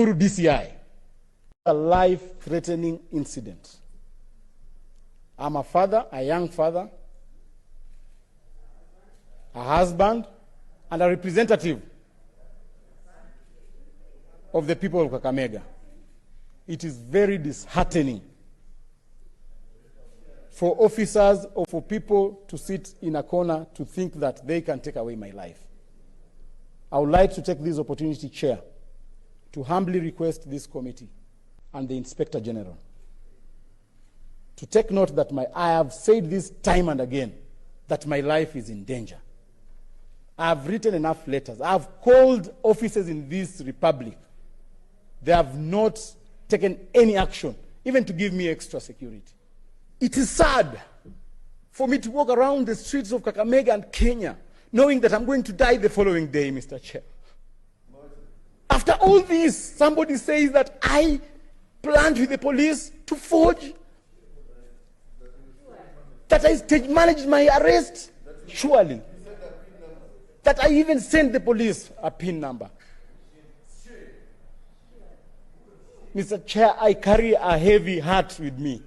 DCI, a life-threatening incident. I'm a father, a young father, a husband, and a representative of the people of Kakamega. It is very disheartening for officers or for people to sit in a corner to think that they can take away my life. I would like to take this opportunity, Chair, to humbly request this committee and the Inspector General to take note that I have said this time and again, that my life is in danger. I have written enough letters. I have called officers in this republic. They have not taken any action, even to give me extra security. It is sad for me to walk around the streets of Kakamega and Kenya knowing that I'm going to die the following day, Mr. Chair. After all this, somebody says that I planned with the police to forge, that I stage managed my arrest, surely, that I even sent the police a PIN number. Mr. Chair, I carry a heavy heart with me.